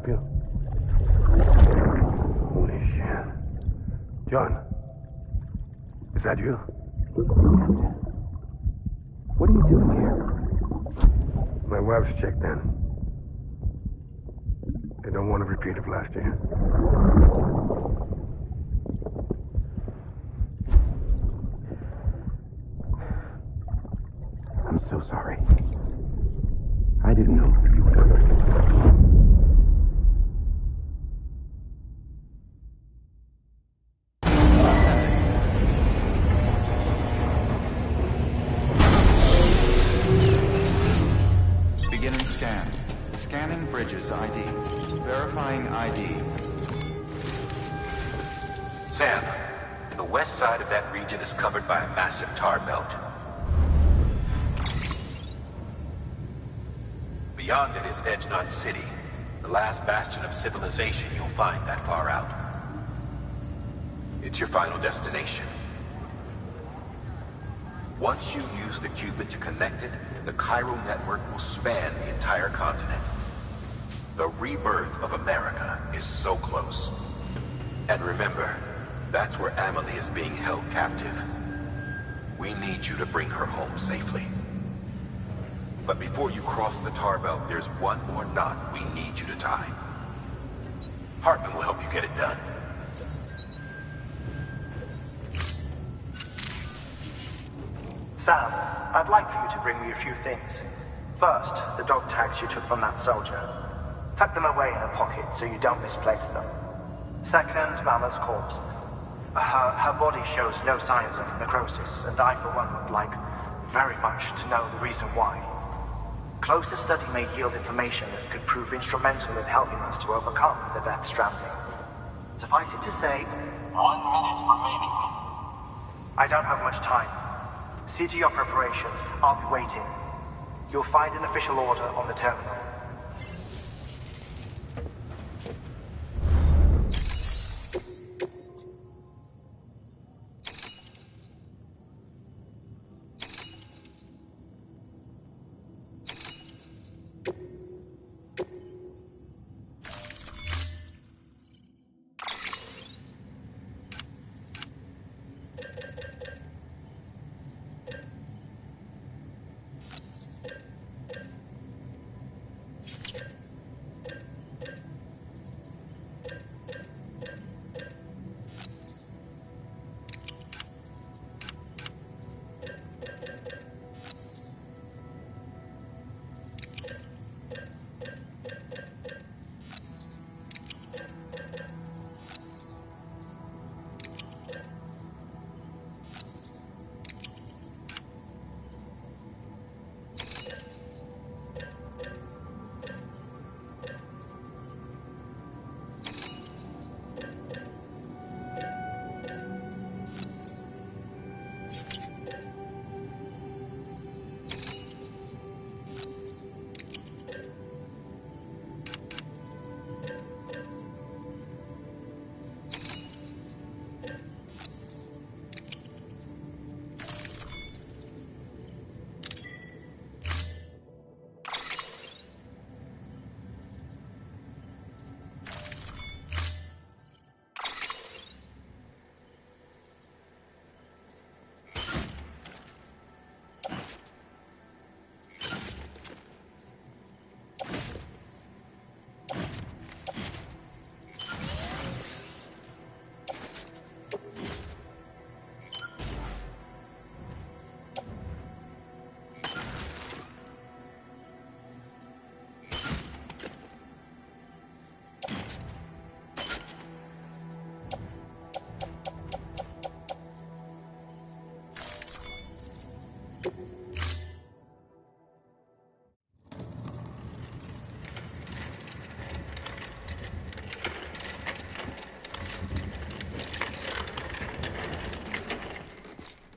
help you? Holy shit. John. Is that you? What are you doing here? My wife's checked in. They don't want a repeat of last year. I'm so sorry. I didn't know you would ever. Beginning scan. Scanning Bridges ID. Verifying ID. Sam, the west side of that region is covered by a massive tar belt. Beyond it is Edgenot City, the last bastion of civilization you'll find that far out. It's your final destination. Once you use the Cubit to connect it, the Cairo network will span the entire continent. The rebirth of America is so close. And remember, that's where Amelie is being held captive. We need you to bring her home safely. But before you cross the tar belt, there's one more knot we need you to tie. Hartman will help you get it done. Sam, I'd like for you to bring me a few things. First, the dog tags you took from that soldier. Tuck them away in a pocket so you don't misplace them. Second, Mama's corpse. Her body shows no signs of necrosis, and I, for one, would like very much to know the reason why. Closer study may yield information that could prove instrumental in helping us to overcome the DeathStranding. Suffice it to say, 1 minute remaining. I don't have much time. See to your preparations. I'll be waiting. You'll find an official order on the terminal.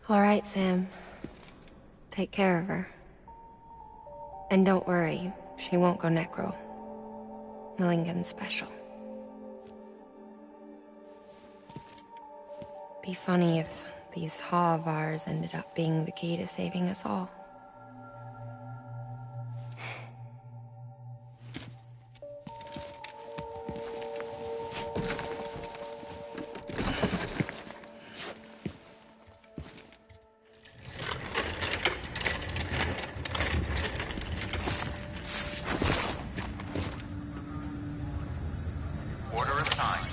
All right, Sam. Take care of her. And don't worry, she won't go necro. Millingen's special. Be funny if these Ha of ours ended up being the key to saving us all. Order assigned.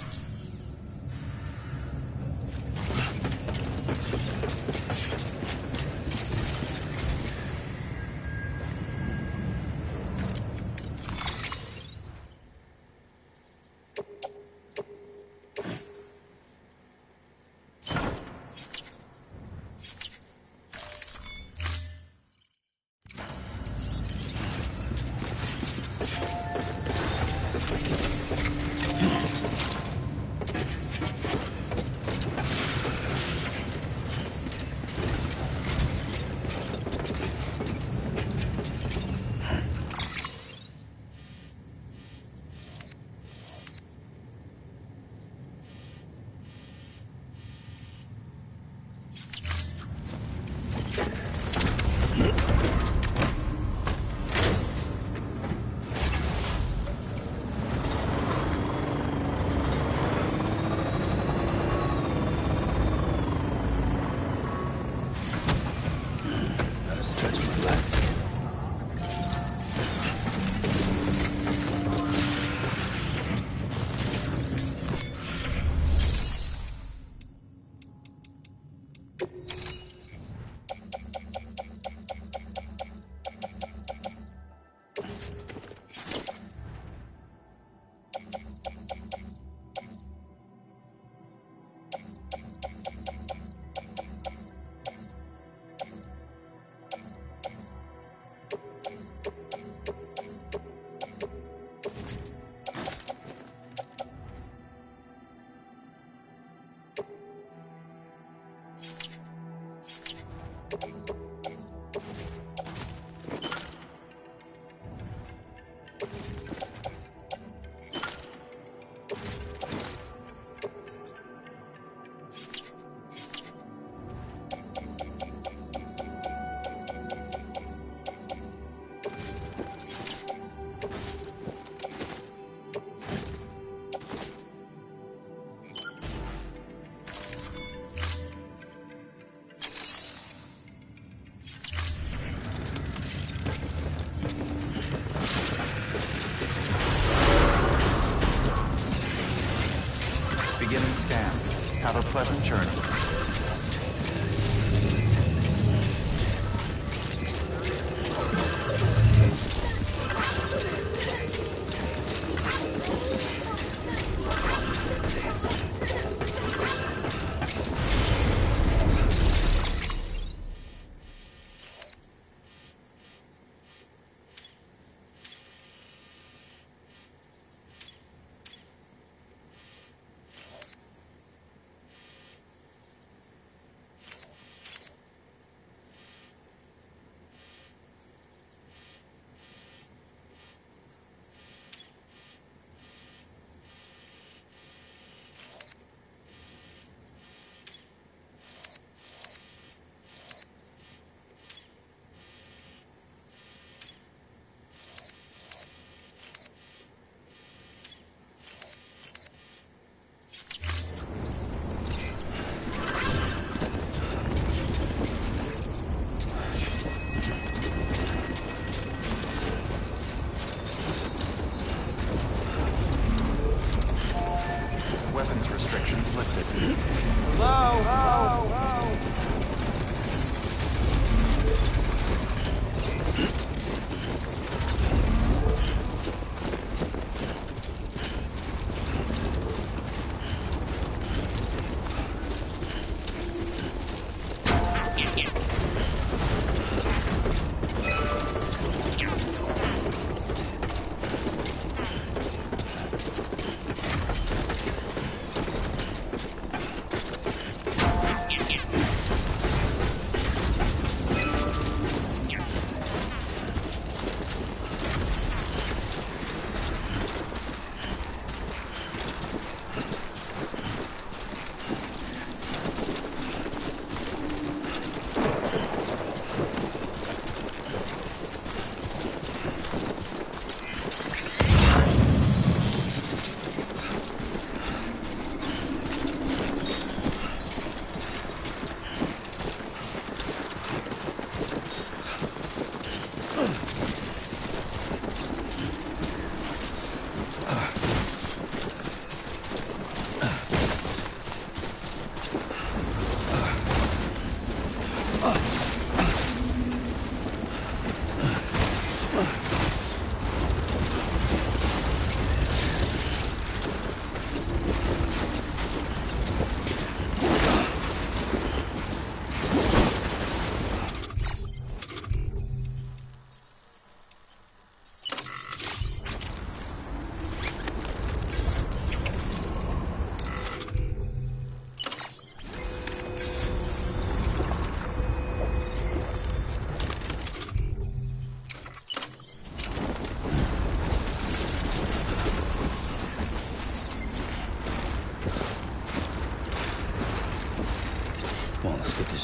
Beginning scan. Have a pleasant journey.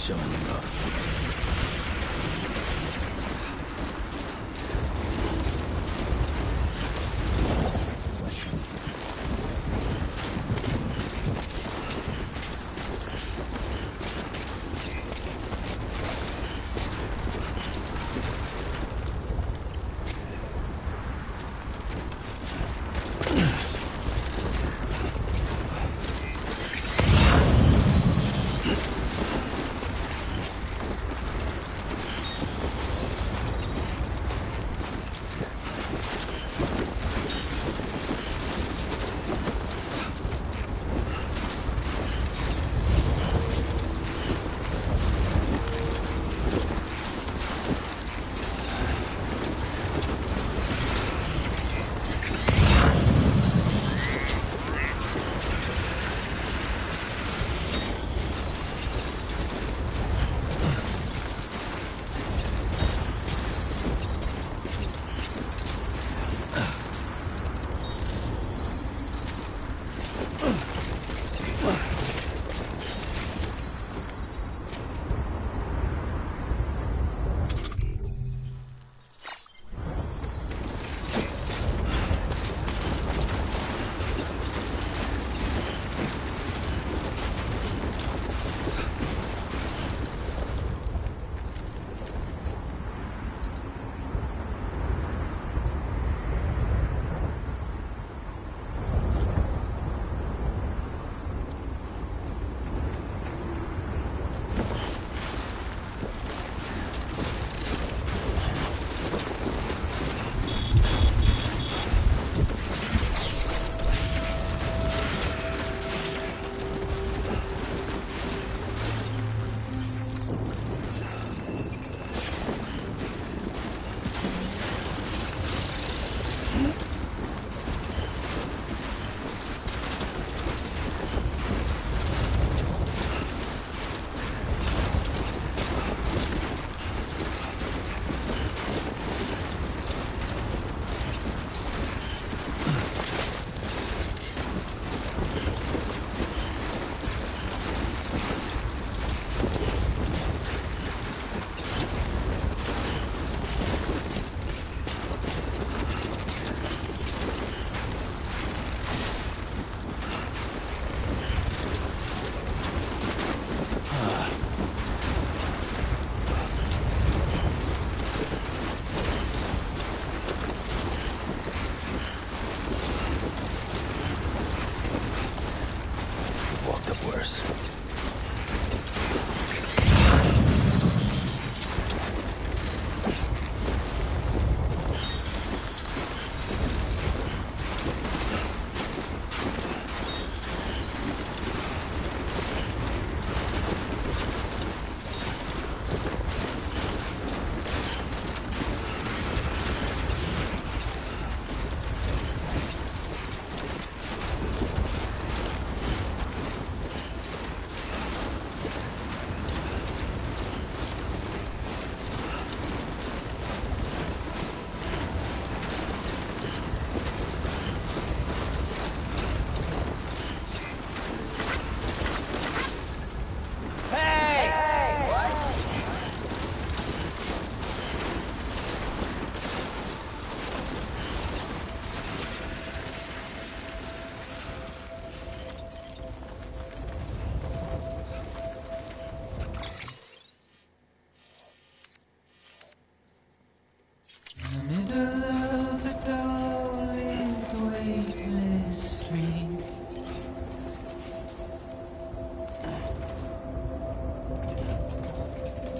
showing you off.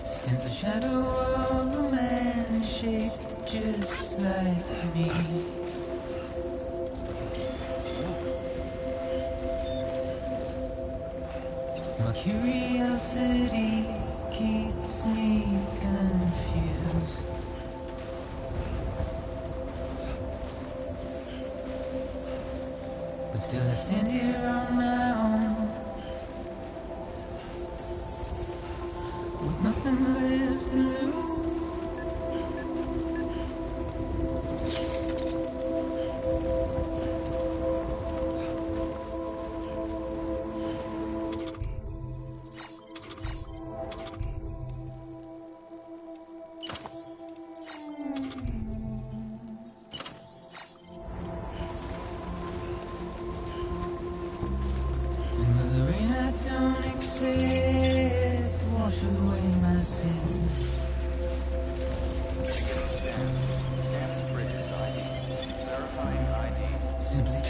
Stands a shadow of a man shaped just like me. My curiosity keeps me confused. But still I stand here on my own, with nothing left to lose.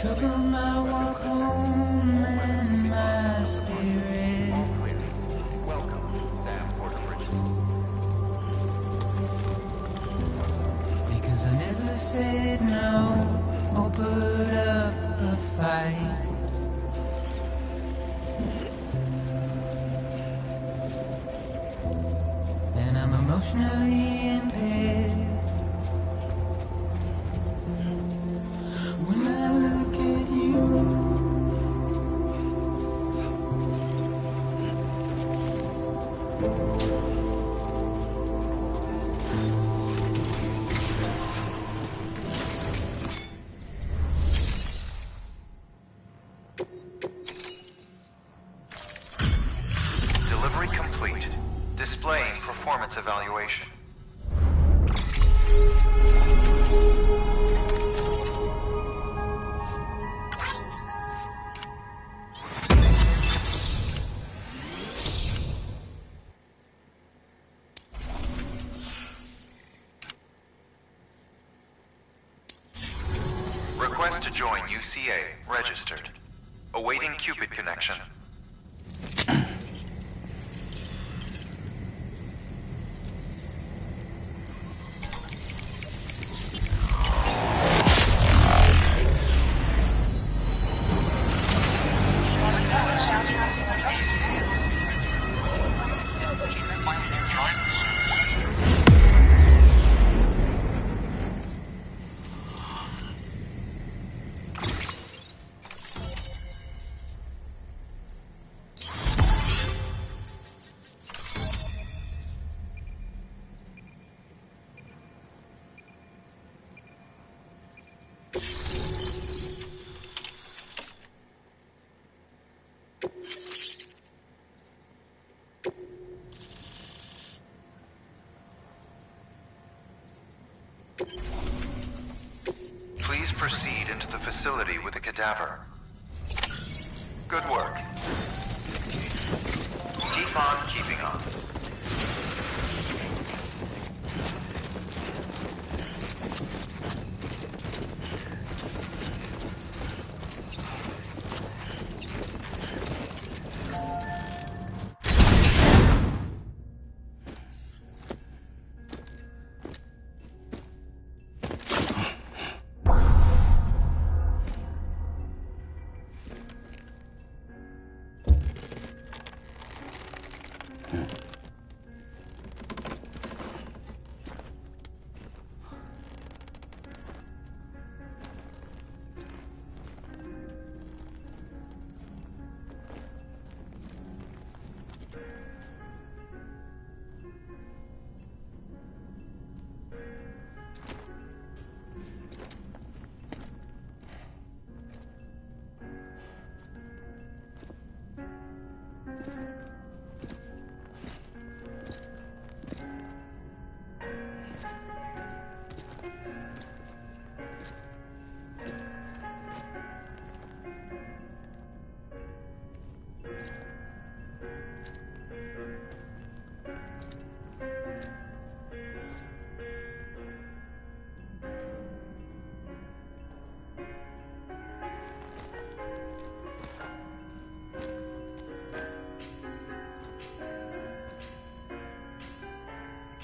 trouble my walk home and my spirit. All clear. Welcome, Sam Porter-Bridges. Because I never said no or put up a fight. And I'm emotionally impaired. When I look at you, Delivery complete. Displaying performance evaluation. Request to join UCA. Registered. Awaiting Cupid connection. Please proceed into the facility with the cadaver. Good work. Keep on keeping on.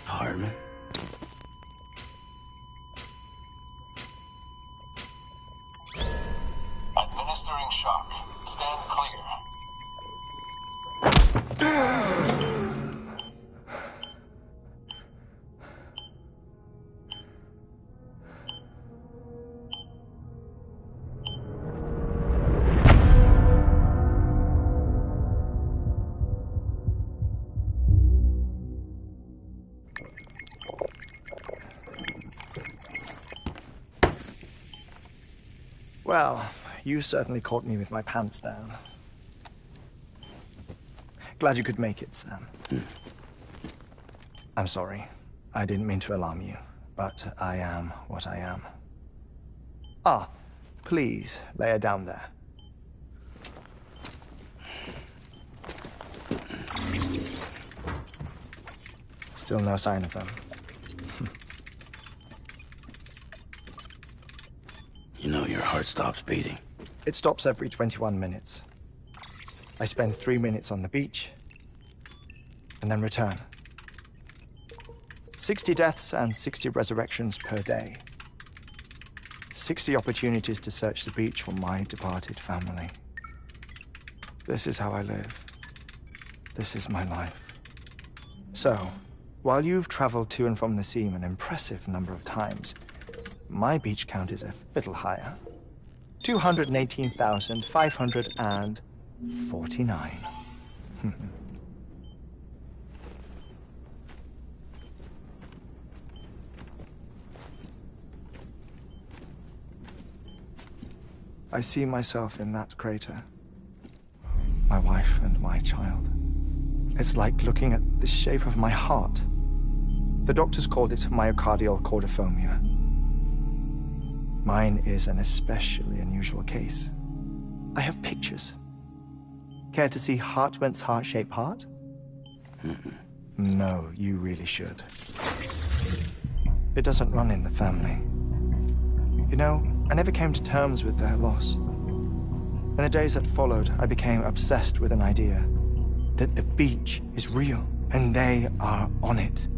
Hardman. Administering shock. Stand clear. Well, you certainly caught me with my pants down. Glad you could make it, Sam. I'm sorry. I didn't mean to alarm you, but I am what I am. Ah, please, lay her down there. Still no sign of them. You know your heart stops beating. It stops every 21 minutes. I spend 3 minutes on the beach, and then return. 60 deaths and 60 resurrections per day. 60 opportunities to search the beach for my departed family. This is how I live. This is my life. So, while you've traveled to and from the sea an impressive number of times, my beach count is a little higher. 218,549. I see myself in that crater. My wife and my child. It's like looking at the shape of my heart. The doctors called it myocardial cordophobia. Mine is an especially unusual case. I have pictures. Care to see Hartman's heart-shaped heart? No, you really should. It doesn't run in the family. You know, I never came to terms with their loss. In the days that followed, I became obsessed with an idea that the beach is real and they are on it.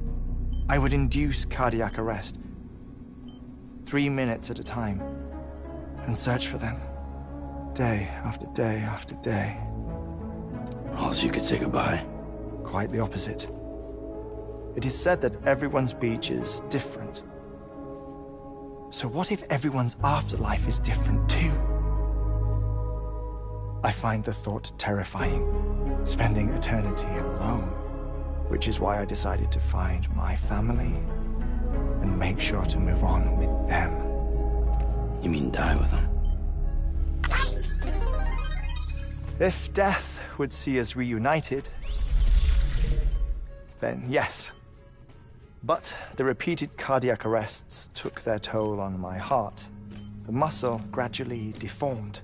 I would induce cardiac arrest, 3 minutes at a time, and search for them, day after day after day. Also, you could say goodbye. Quite the opposite. It is said that everyone's beach is different. So what if everyone's afterlife is different too? I find the thought terrifying, spending eternity alone, which is why I decided to find my family and make sure to move on with them. You mean die with them? If death would see us reunited, then yes. But the repeated cardiac arrests took their toll on my heart. The muscle gradually deformed.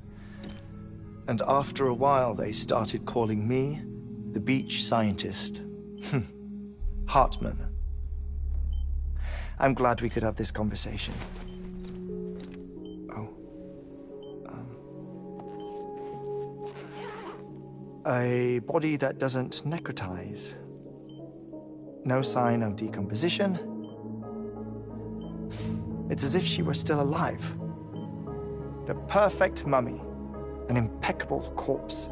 And after a while, they started calling me the beach scientist. Hartman. I'm glad we could have this conversation. A body that doesn't necrotize. No sign of decomposition. It's as if she were still alive. The perfect mummy. An impeccable corpse.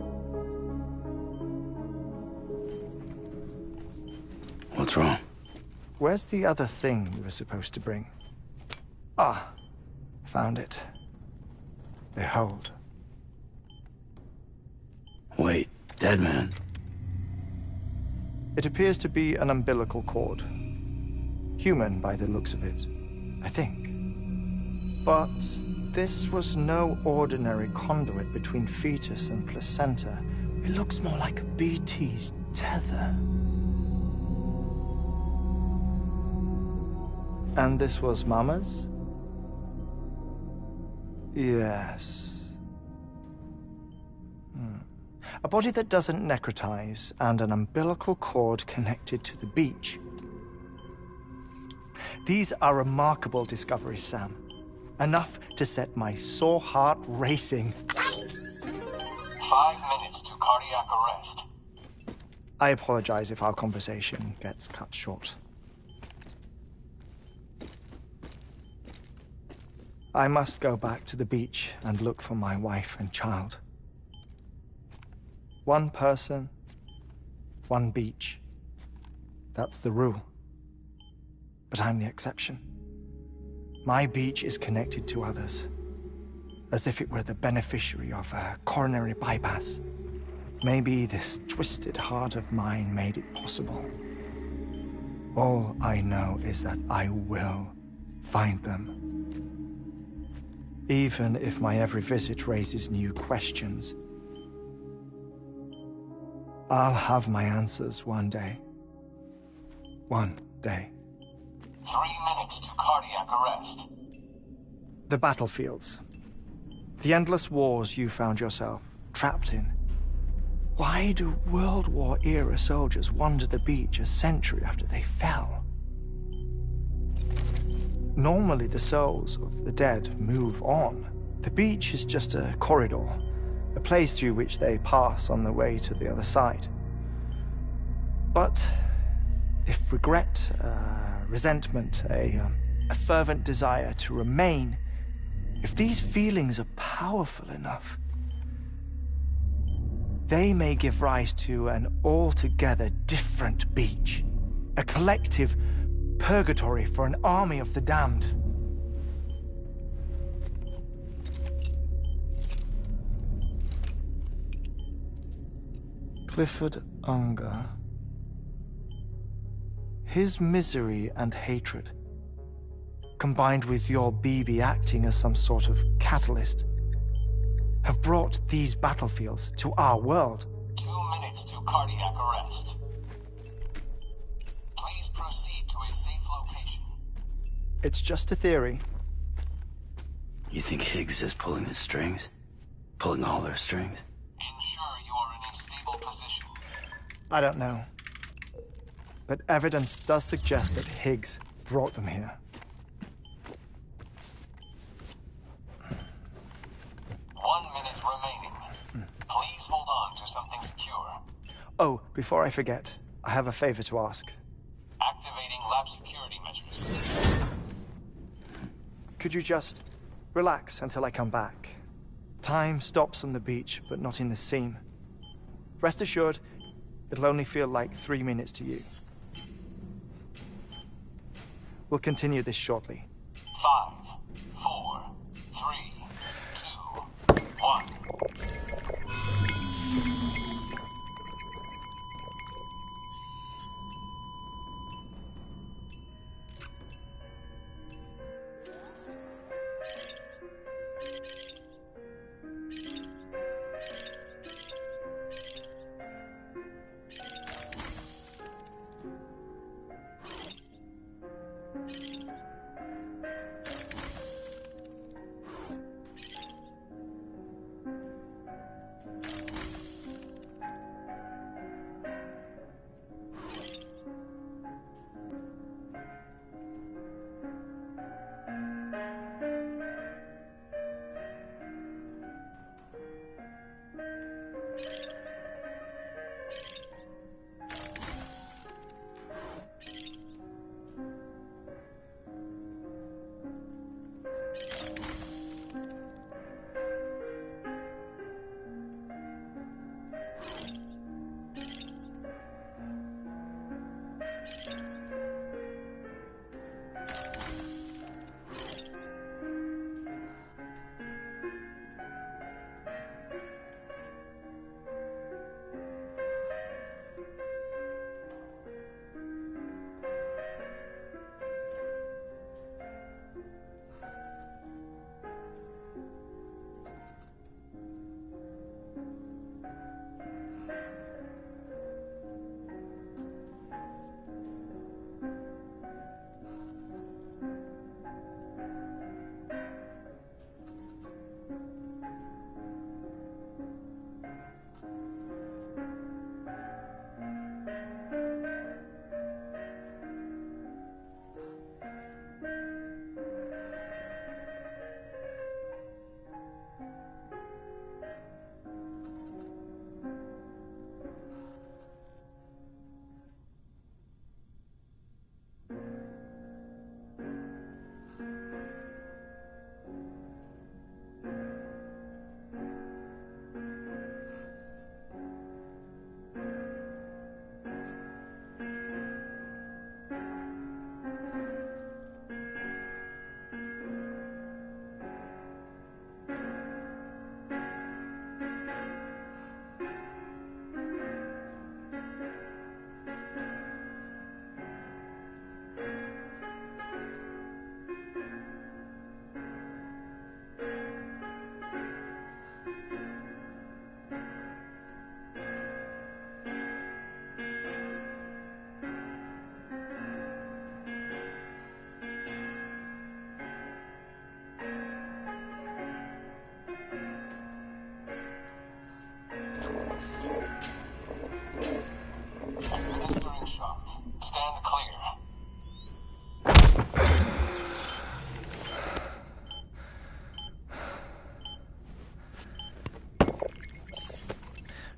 What's wrong? Where's the other thing you were supposed to bring? Ah, found it. Behold. Wait, dead man. It appears to be an umbilical cord. Human by the looks of it, I think. But this was no ordinary conduit between fetus and placenta. It looks more like a BT's tether. And this was Mama's? Yes. A body that doesn't necrotize and an umbilical cord connected to the beach. These are remarkable discoveries, Sam. Enough to set my sore heart racing. 5 minutes to cardiac arrest. I apologize if our conversation gets cut short. I must go back to the beach and look for my wife and child. One person, one beach. That's the rule. But I'm the exception. My beach is connected to others, as if it were the beneficiary of a coronary bypass. Maybe this twisted heart of mine made it possible. All I know is that I will find them. Even if my every visit raises new questions, I'll have my answers one day. One day. 3 minutes to cardiac arrest. The battlefields. The endless wars you found yourself trapped in. Why do World War-era soldiers wander the beach a century after they fell? Normally, the souls of the dead move on. The beach is just a corridor, a place through which they pass on the way to the other side. But if regret, resentment, a fervent desire to remain, if these feelings are powerful enough, they may give rise to an altogether different beach, a collective purgatory for an army of the damned. Clifford Unger. His misery and hatred, combined with your BB acting as some sort of catalyst, have brought these battlefields to our world. 2 minutes to cardiac arrest. Please proceed to a safe location. It's just a theory. You think Higgs is pulling the strings? Pulling all their strings? Ensure you are in a stable position. I don't know. But evidence does suggest that Higgs brought them here. 1 minute remaining. Please hold on to something secure. Oh, before I forget, I have a favor to ask. Activating lab security measures. Could you just relax until I come back? Time stops on the beach, but not in the seam. Rest assured, it'll only feel like 3 minutes to you. We'll continue this shortly. 5, 4, 3, 2, 1.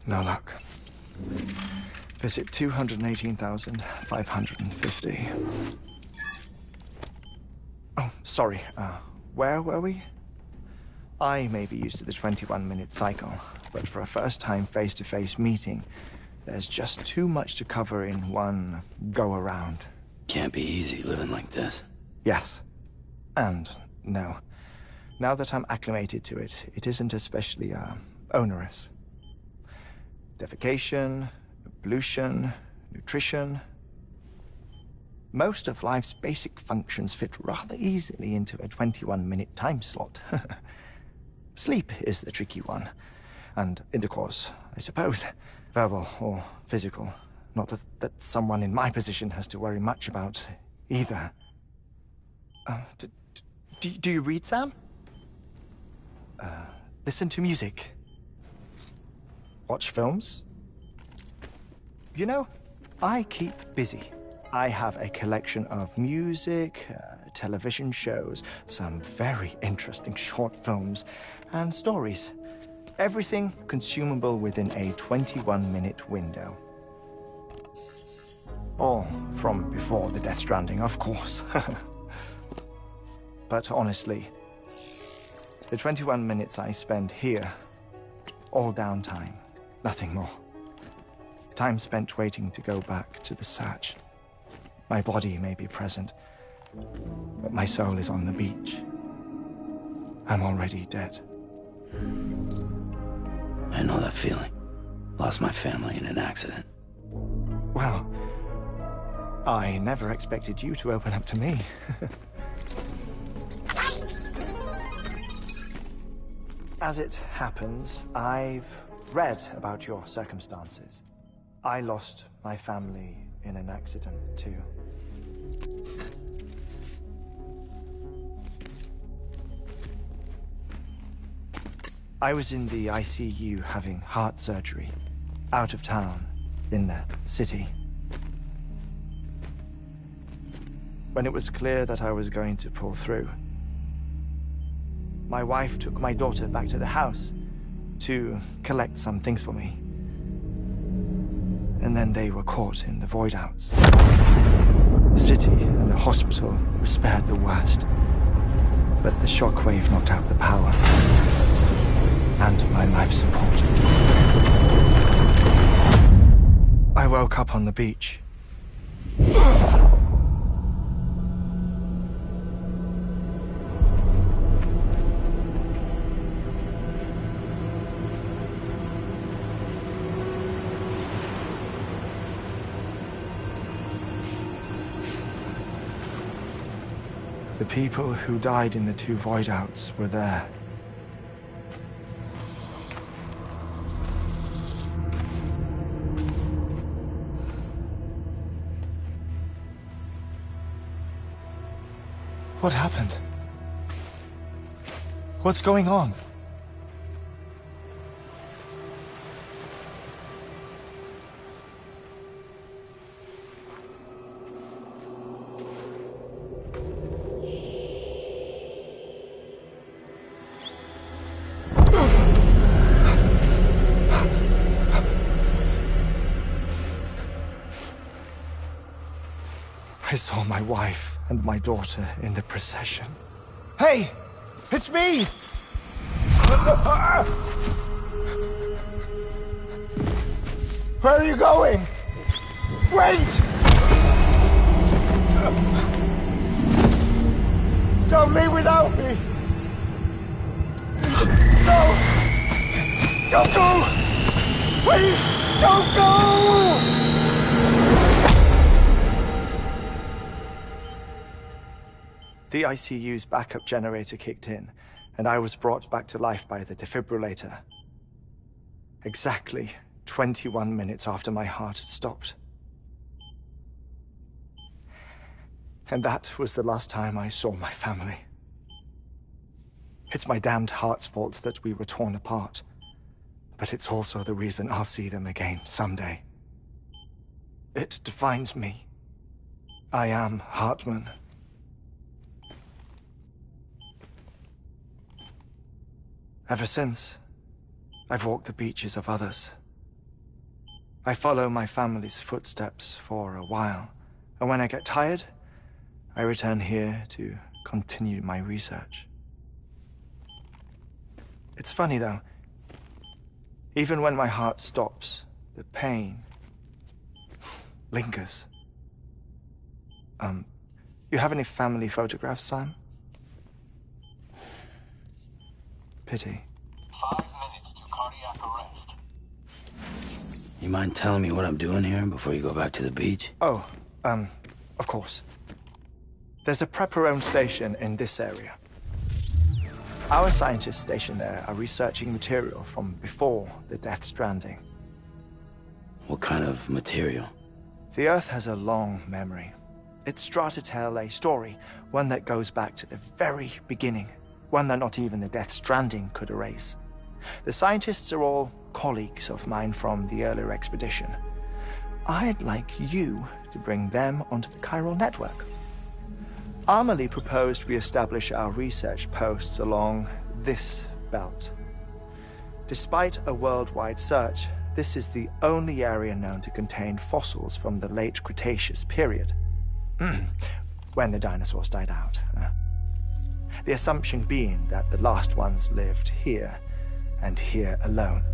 No luck. Visit 218,550. Oh, sorry. Where were we? I may be used to the 21-minute cycle, but for a first-time face-to-face meeting, there's just too much to cover in one go-around. Can't be easy living like this. Yes. And no. Now that I'm acclimated to it, it isn't especially, onerous. Defecation, pollution, nutrition. Most of life's basic functions fit rather easily into a 21-minute time slot. Sleep is the tricky one. And intercourse, I suppose. Verbal or physical. Not that someone in my position has to worry much about either. Do you read, Sam? Listen to music. Watch films. You know, I keep busy. I have a collection of music, television shows, some very interesting short films, and stories. Everything consumable within a 21-minute window. All from before the DeathStranding, of course. But honestly, the 21 minutes I spend here, all downtime, nothing more. Time spent waiting to go back to the search. My body may be present, but my soul is on the beach. I'm already dead. I know that feeling. Lost my family in an accident. Well, I never expected you to open up to me. As it happens, I've read about your circumstances. I lost my family in an accident, too. I was in the ICU having heart surgery, out of town, in the city. When it was clear that I was going to pull through, my wife took my daughter back to the house to collect some things for me. And then they were caught in the void-outs. The city and the hospital were spared the worst, but the shockwave knocked out the power and my life support. I woke up on the beach. The people who died in the two void-outs were there. What happened? What's going on? I saw my wife and my daughter in the procession. Hey! It's me! Where are you going? Wait! Don't leave without me! No! Don't go! Please, don't go! The ICU's backup generator kicked in, and I was brought back to life by the defibrillator. Exactly 21 minutes after my heart had stopped. And that was the last time I saw my family. It's my damned heart's fault that we were torn apart, but it's also the reason I'll see them again someday. It defines me. I am Hartman. Ever since, I've walked the beaches of others, I follow my family's footsteps for a while, and when I get tired, I return here to continue my research. It's funny though, even when my heart stops, the pain lingers. You have any family photographs, Sam? Pity. 5 minutes to cardiac arrest. You mind telling me what I'm doing here before you go back to the beach? Oh, of course. There's a prepper-owned station in this area. Our scientists stationed there are researching material from before the DeathStranding. What kind of material? The Earth has a long memory. It's trying to tell a story, one that goes back to the very beginning, one that not even the DeathStranding could erase. The scientists are all colleagues of mine from the earlier expedition. I'd like you to bring them onto the chiral network. Amelie proposed we establish our research posts along this belt. Despite a worldwide search, this is the only area known to contain fossils from the late Cretaceous period, when the dinosaurs died out. The assumption being that the last ones lived here, and here alone.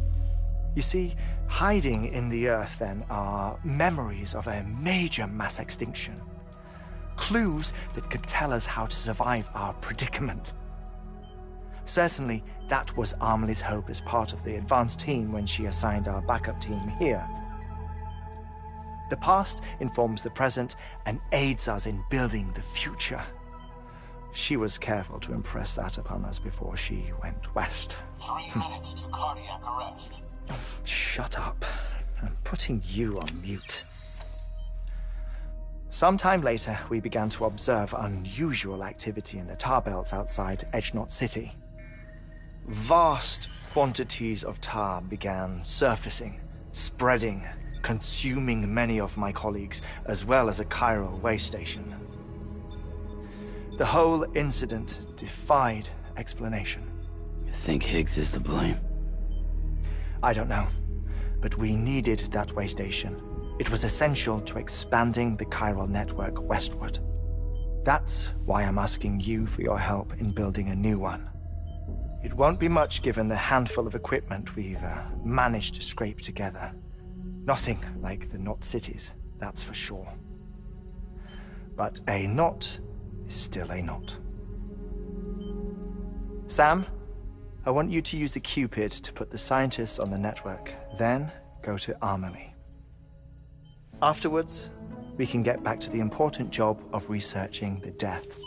You see, hiding in the Earth, then, are memories of a major mass extinction. Clues that could tell us how to survive our predicament. Certainly, that was Amelie's hope as part of the advanced team when she assigned our backup team here. The past informs the present and aids us in building the future. She was careful to impress that upon us before she went west. 3 minutes to cardiac arrest. Shut up. I'm putting you on mute. Sometime later, we began to observe unusual activity in the tar belts outside Edgenot City. Vast quantities of tar began surfacing, spreading, consuming many of my colleagues, as well as a chiral way station. The whole incident defied explanation. You think Higgs is to blame? I don't know, but we needed that way station. It was essential to expanding the chiral network westward. That's why I'm asking you for your help in building a new one. It won't be much given the handful of equipment we've managed to scrape together. Nothing like the knot cities, that's for sure. But a knot is still a knot. Sam, I want you to use the Cupid to put the scientists on the network, then go to Amelie. Afterwards, we can get back to the important job of researching the deaths.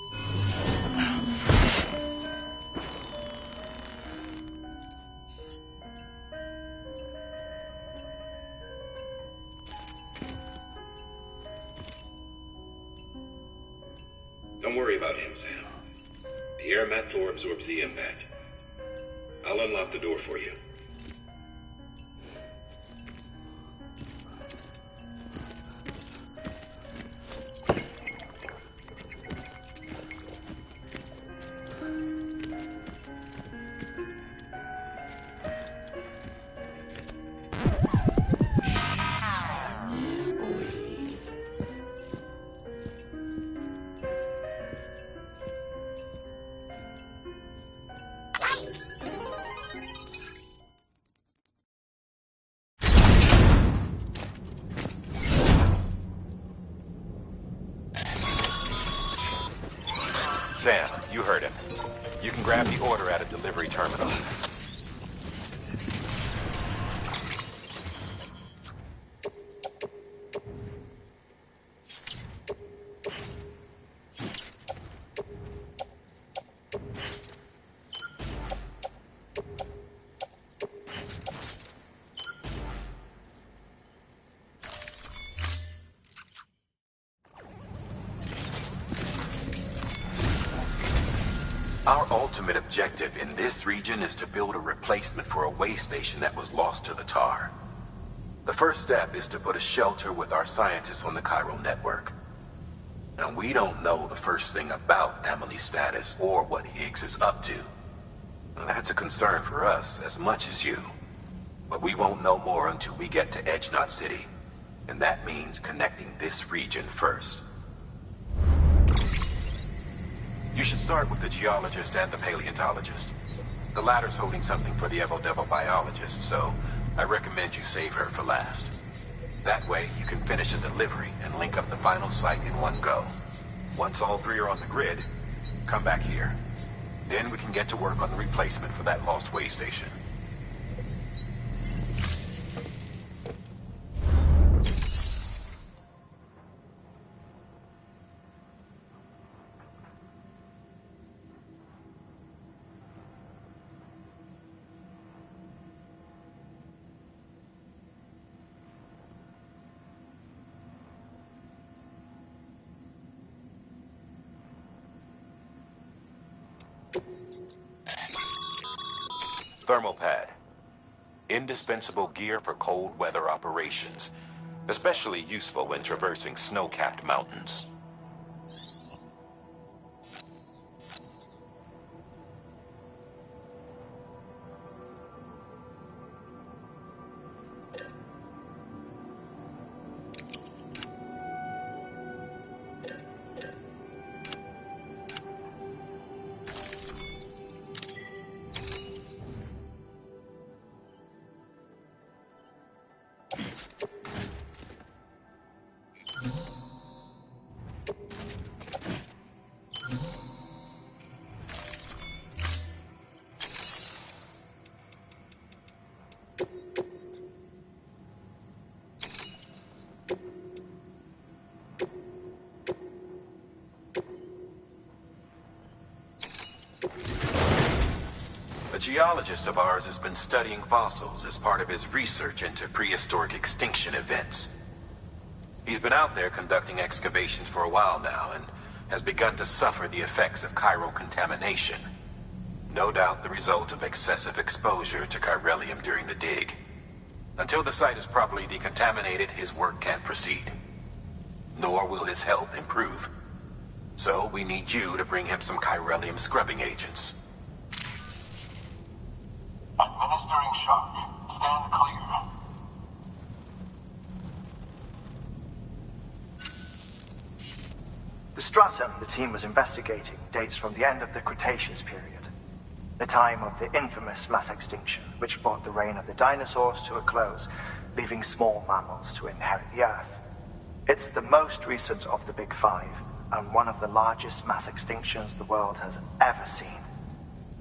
Don't worry about him, Sam. The air mat floor absorbs the impact. I'll unlock the door for you. Sam, you heard him. You can grab the order at a delivery terminal. Our ultimate objective in this region is to build a replacement for a way station that was lost to the tar. The first step is to put a shelter with our scientists on the chiral network. Now, we don't know the first thing about Amelie's status or what Higgs is up to. Now, that's a concern for us as much as you. But we won't know more until we get to Edge Knot City. And that means connecting this region first. You should start with the geologist and the paleontologist. The latter's holding something for the Evo-Devo biologist, so I recommend you save her for last. That way, you can finish a delivery and link up the final site in one go. Once all three are on the grid, come back here. Then we can get to work on the replacement for that lost way station. Thermal pad. Indispensable gear for cold weather operations, especially useful when traversing snow-capped mountains. A geologist of ours has been studying fossils as part of his research into prehistoric extinction events. He's been out there conducting excavations for a while now and has begun to suffer the effects of chirocontamination. No doubt the result of excessive exposure to chiralium during the dig. Until the site is properly decontaminated, his work can't proceed. Nor will his health improve. So we need you to bring him some chiralium scrubbing agents. Administering shock. Stand clear. The stratum the team was investigating dates from the end of the Cretaceous period, the time of the infamous mass extinction, which brought the reign of the dinosaurs to a close, leaving small mammals to inherit the Earth. It's the most recent of the Big Five, and one of the largest mass extinctions the world has ever seen.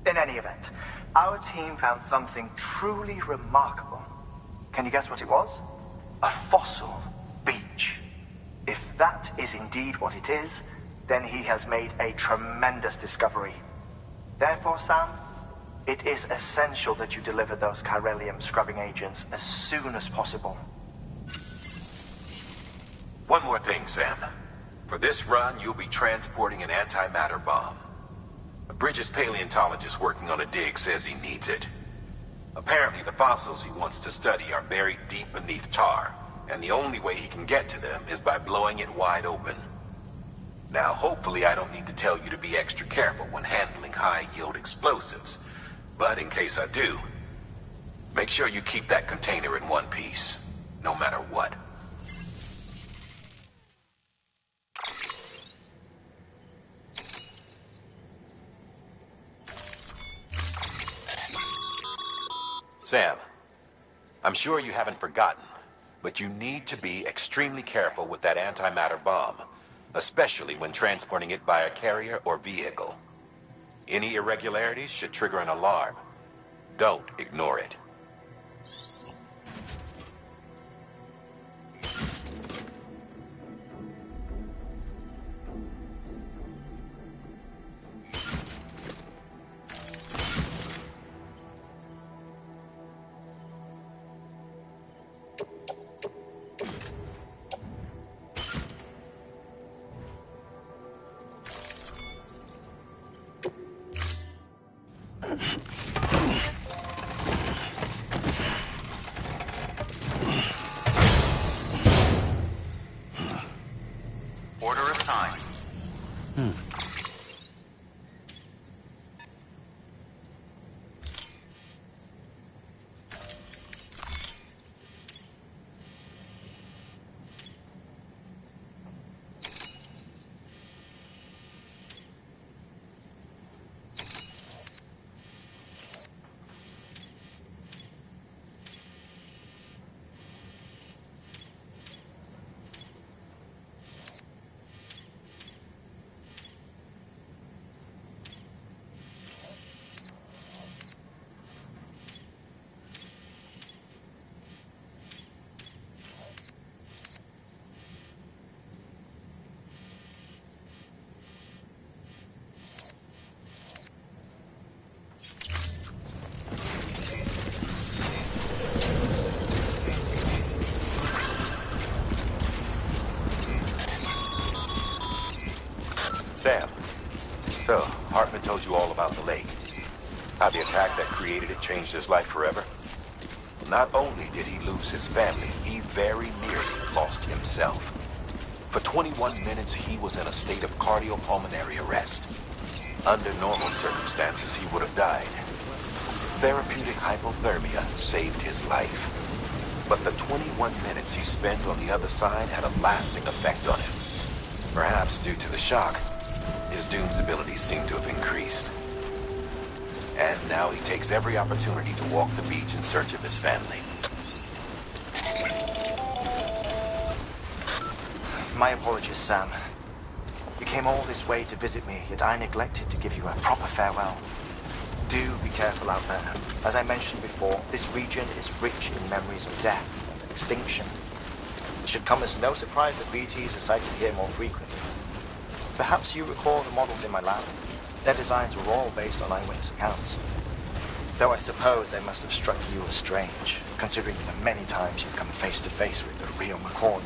In any event, our team found something truly remarkable. Can you guess what it was? A fossil beach. If that is indeed what it is, then he has made a tremendous discovery. Therefore, Sam, it is essential that you deliver those chiralium scrubbing agents as soon as possible. One more thing, Sam. For this run, you'll be transporting an antimatter bomb. Bridges' paleontologist working on a dig says he needs it. Apparently, the fossils he wants to study are buried deep beneath tar, and the only way he can get to them is by blowing it wide open. Now, hopefully I don't need to tell you to be extra careful when handling high-yield explosives, but in case I do, make sure you keep that container in one piece, no matter what. Sam, I'm sure you haven't forgotten, but you need to be extremely careful with that antimatter bomb, especially when transporting it by a carrier or vehicle. Any irregularities should trigger an alarm. Don't ignore it. So, Hartman told you all about the lake. How the attack that created it changed his life forever? Not only did he lose his family, he very nearly lost himself. For 21 minutes, he was in a state of cardiopulmonary arrest. Under normal circumstances, he would have died. Therapeutic hypothermia saved his life. But the 21 minutes he spent on the other side had a lasting effect on him. Perhaps due to the shock, his Doom's abilities seem to have increased. And now he takes every opportunity to walk the beach in search of his family. My apologies, Sam. You came all this way to visit me, yet I neglected to give you a proper farewell. Do be careful out there. As I mentioned before, this region is rich in memories of death and extinction. It should come as no surprise that BTs are sighted here more frequently. Perhaps you recall the models in my lab. Their designs were all based on eyewitness accounts. Though I suppose they must have struck you as strange, considering the many times you've come face to face with the real McCoy.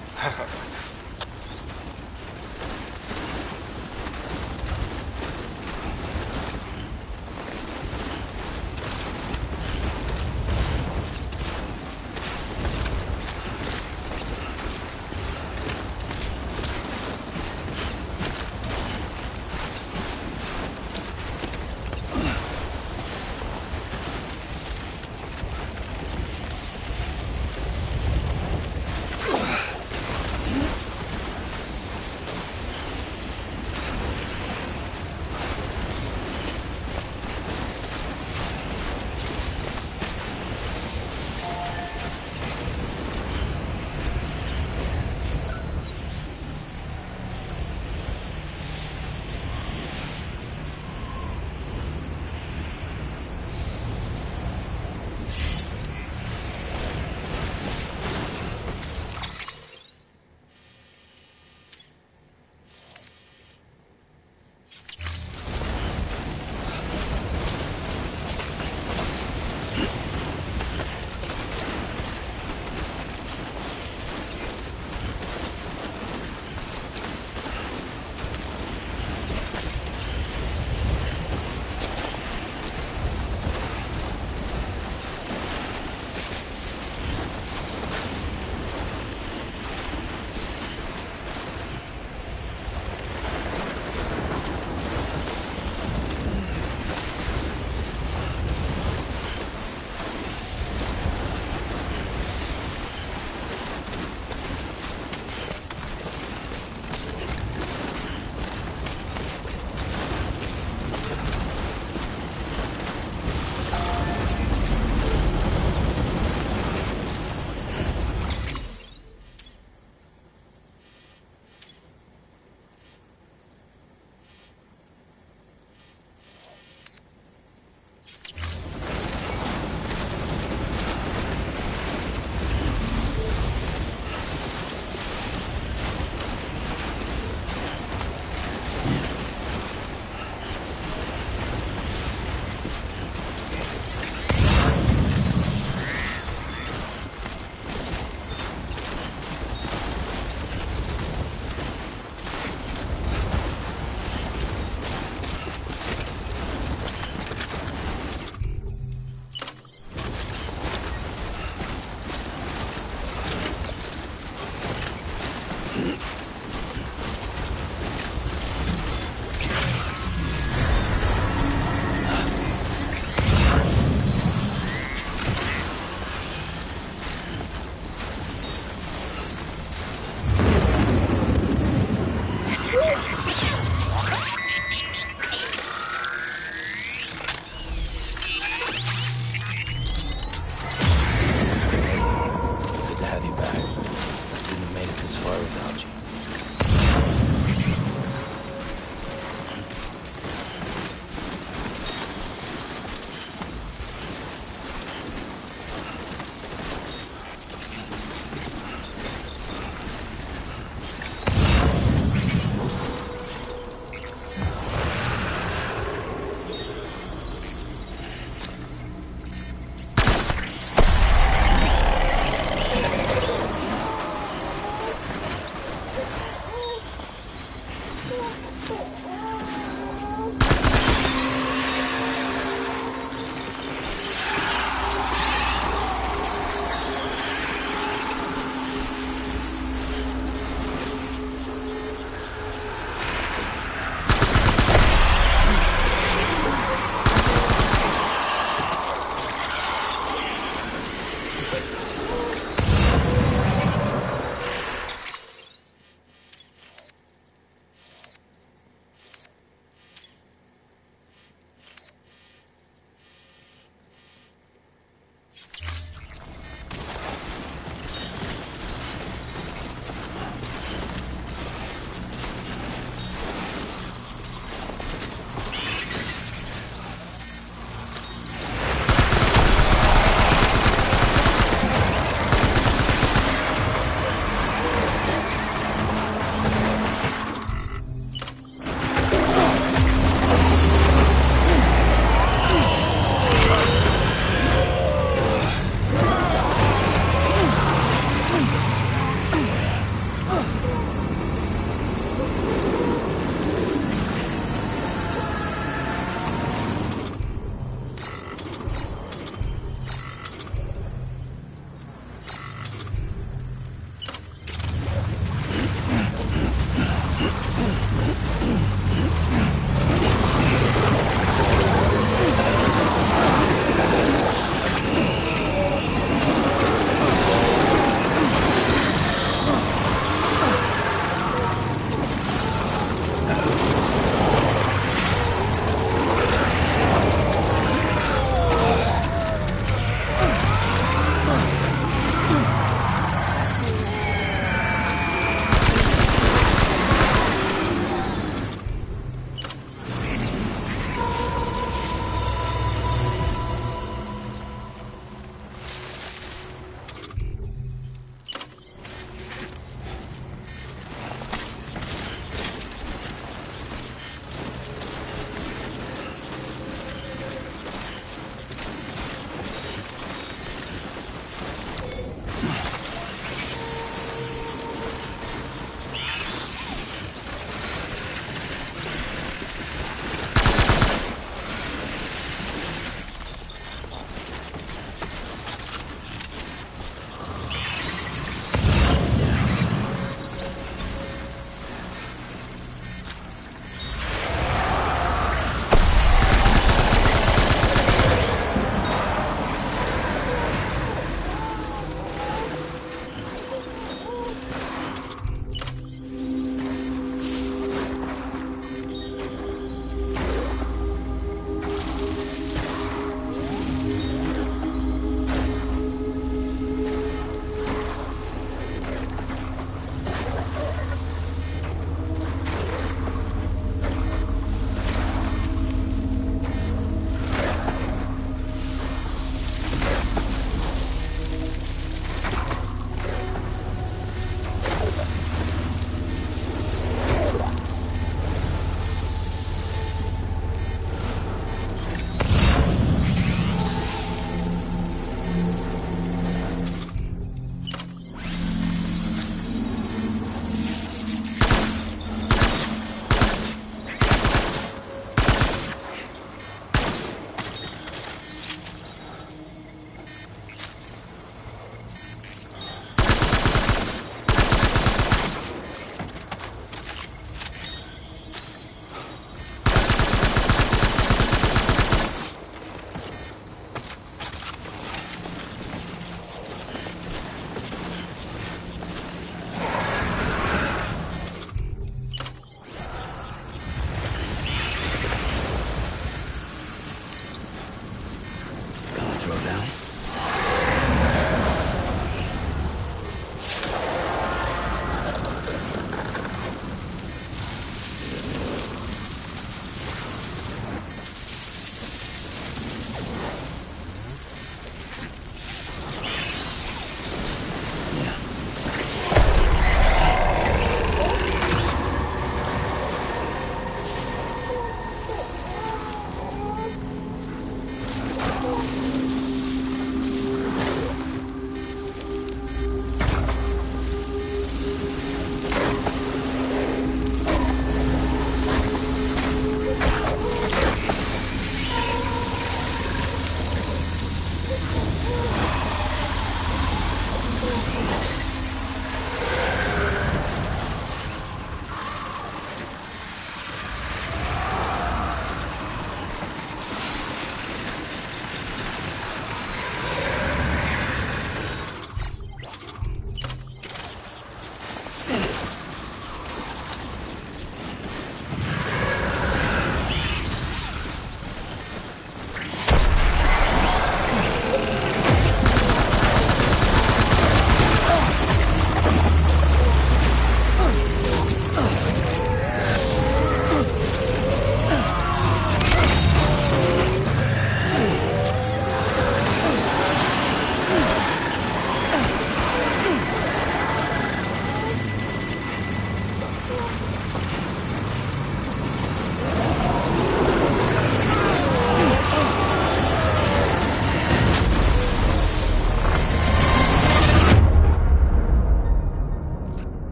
throw down?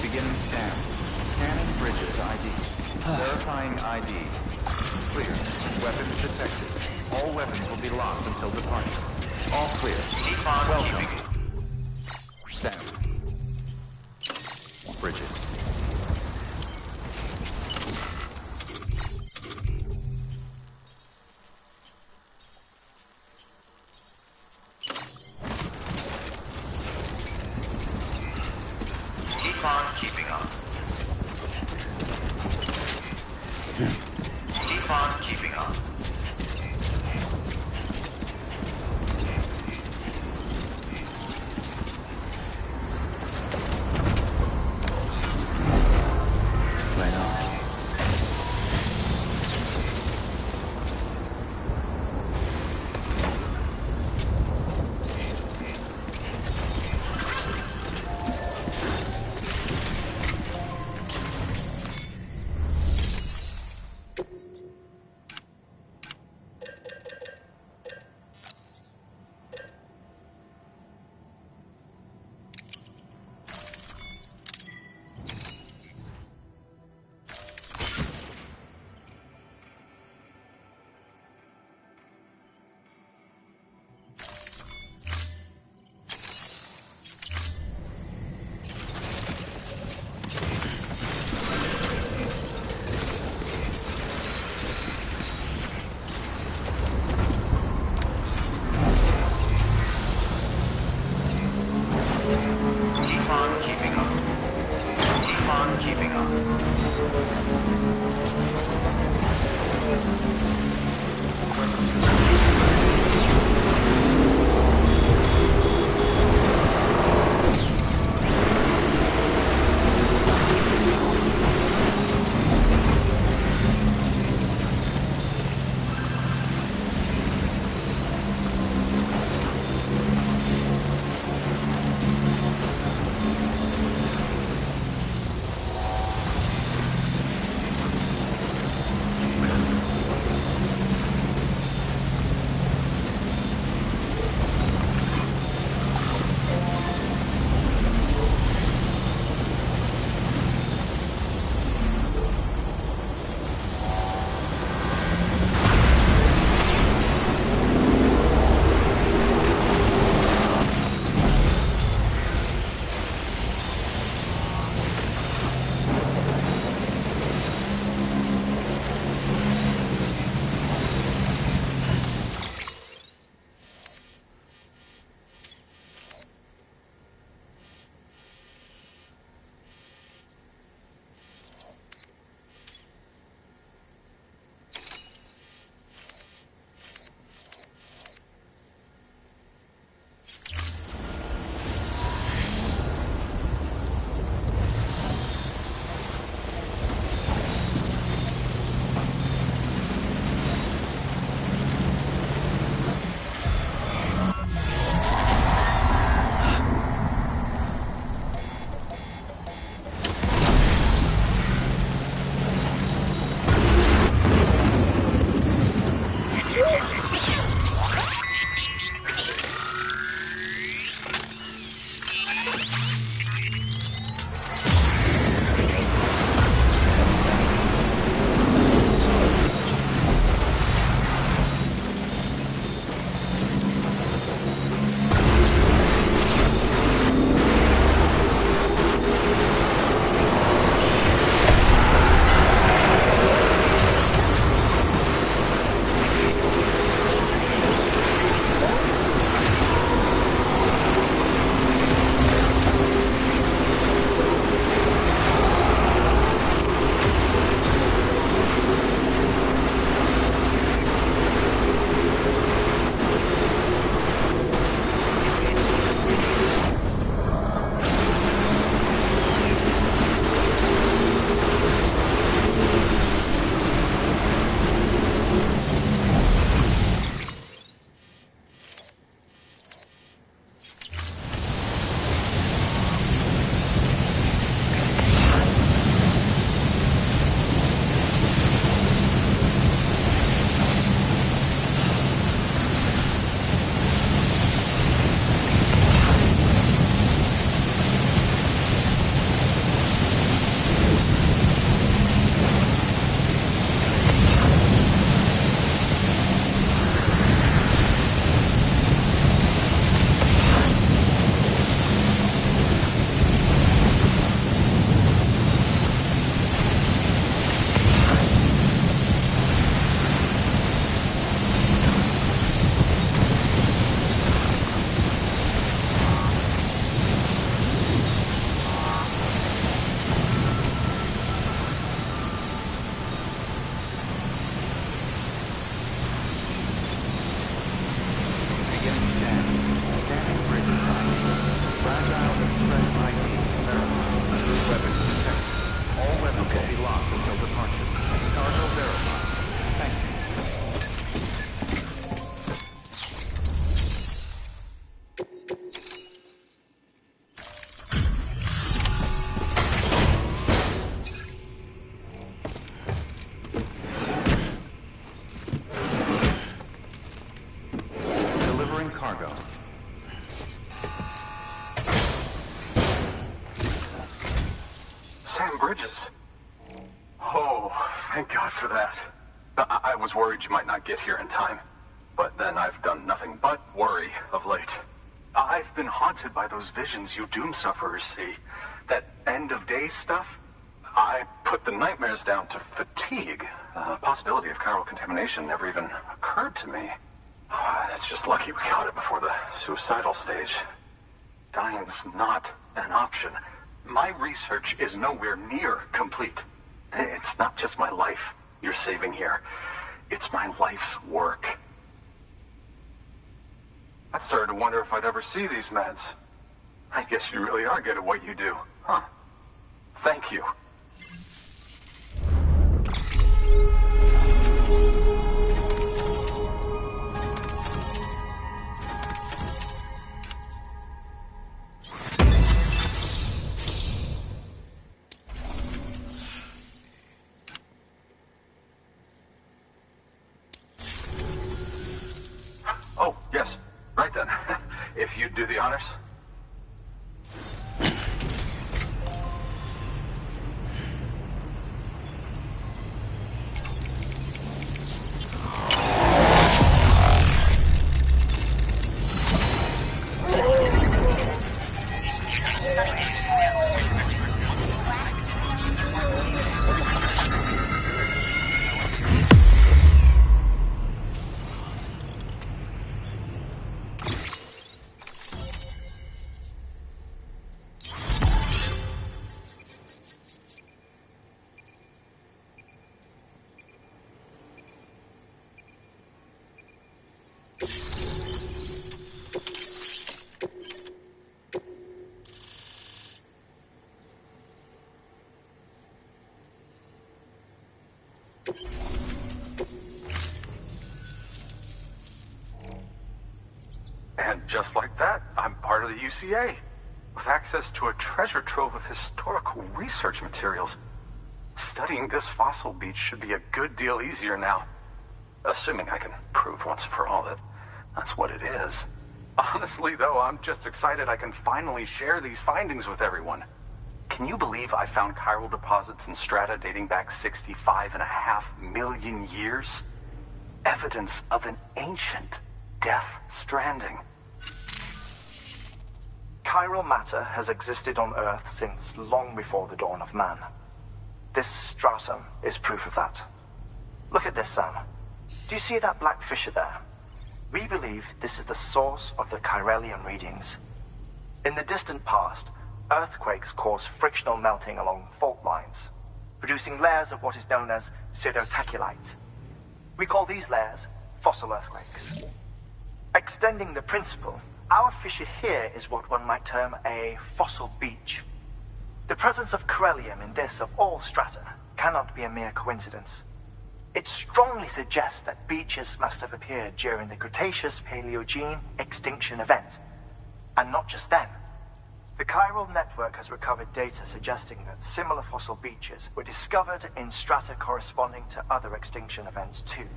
Beginning scan. Scanning Bridges ID. Verifying ID. Clear. Weapons detected. All weapons will be locked until departure. All clear. Keep on welcome. Sam. Bridges. Keep on keeping on. Keep on keeping on. cargo. Sam Bridges. Oh, thank God for that. I was worried you might not get here in time. But then I've done nothing but worry of late. I've been haunted by those visions you doom sufferers see. That end of days stuff. I put the nightmares down to fatigue. The possibility of chiral contamination never even occurred to me. It's just lucky we got it before the suicidal stage. Dying's not an option. My research is nowhere near complete. It's not just my life you're saving here. It's my life's work. I started to wonder if I'd ever see these meds. I guess you really are good at what you do, huh? Thank you. Oh, yes. Right then. If you'd do the honors. And just like that, I'm part of the UCA, with access to a treasure trove of historical research materials. Studying this fossil beach should be a good deal easier now. Assuming I can prove once and for all that that's what it is. Honestly, though, I'm just excited I can finally share these findings with everyone. Can you believe I found chiral deposits in strata dating back 65.5 million years? Evidence of an ancient DeathStranding. Chiral matter has existed on Earth since long before the dawn of man. This stratum is proof of that. Look at this, Sam. Do you see that black fissure there? We believe this is the source of the Chiralian readings. In the distant past, earthquakes cause frictional melting along fault lines, producing layers of what is known as pseudotaculite. We call these layers fossil earthquakes. Extending the principle, our fissure here is what one might term a fossil beach. The presence of chiralium in this of all strata cannot be a mere coincidence. It strongly suggests that beaches must have appeared during the Cretaceous-Paleogene extinction event. And not just then. The chiral network has recovered data suggesting that similar fossil beaches were discovered in strata corresponding to other extinction events too.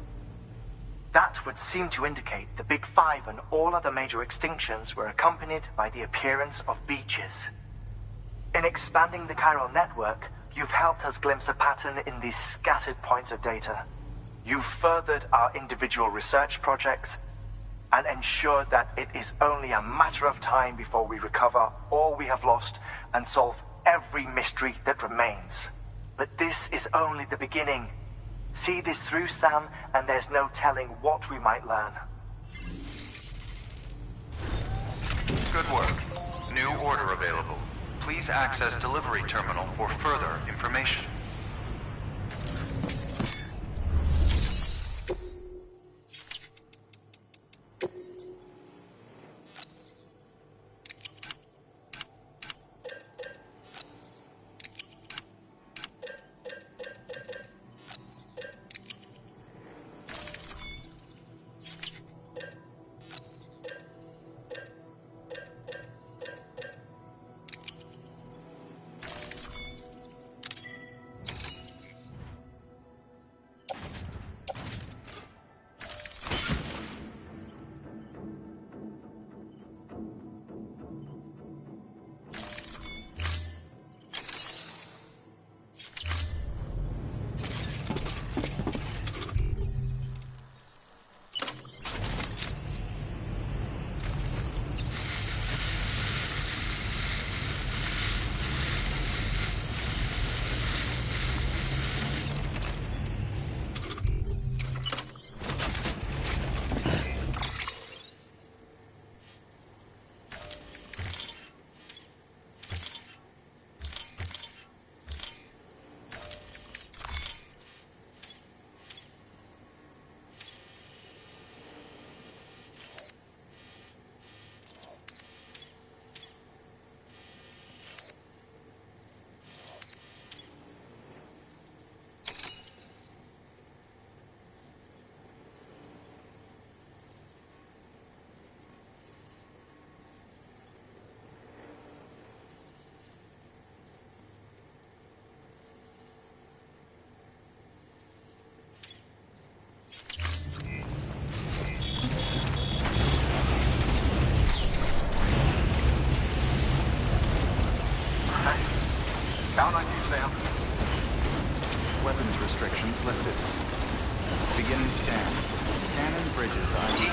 That would seem to indicate the Big Five and all other major extinctions were accompanied by the appearance of beaches. In expanding the chiral network, you've helped us glimpse a pattern in these scattered points of data. You've furthered our individual research projects and ensured that it is only a matter of time before we recover all we have lost and solve every mystery that remains. But this is only the beginning. See this through, Sam, and there's no telling what we might learn. Good work. New order available. Please access delivery terminal for further information.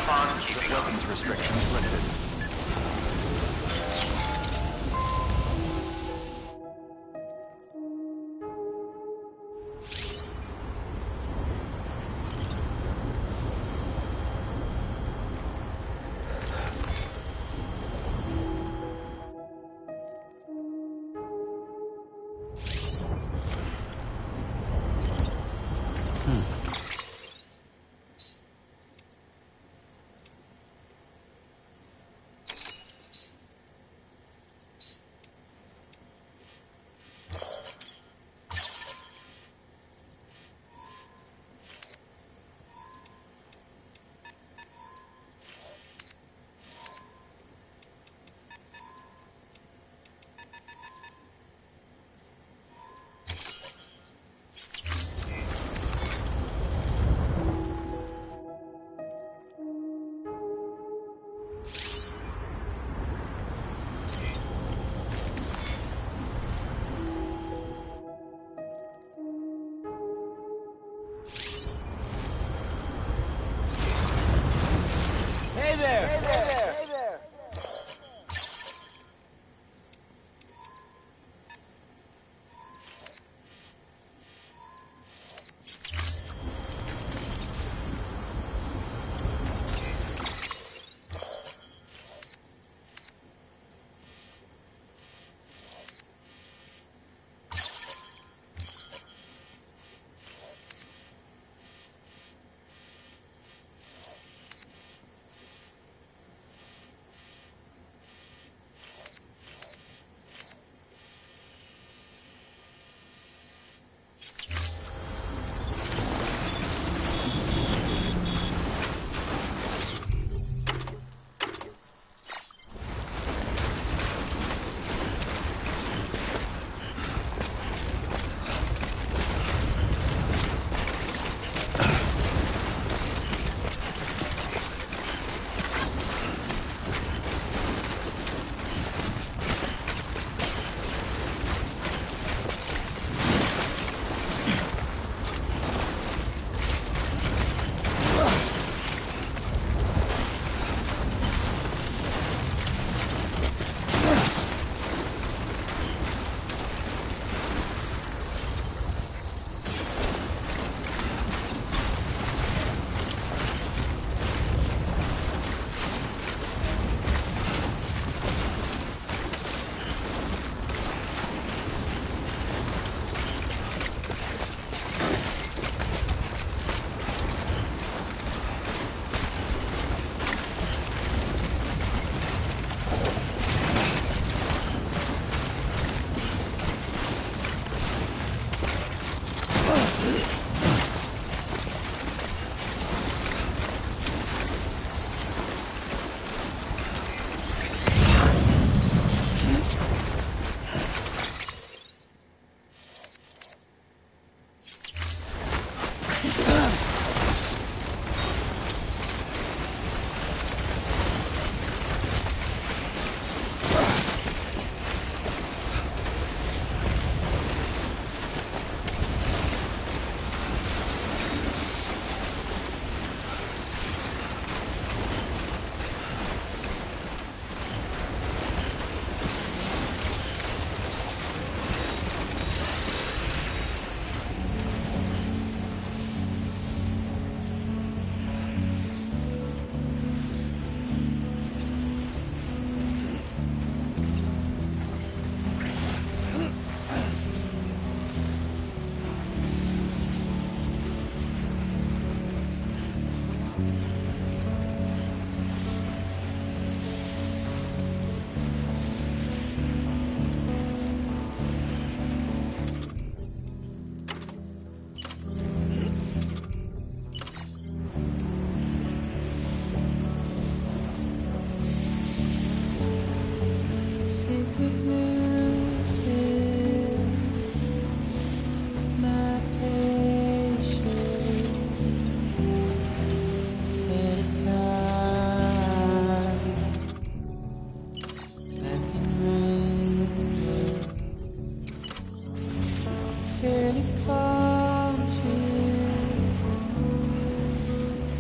fun keeping up. Weapons restrictions lifted.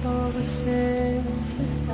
Over sense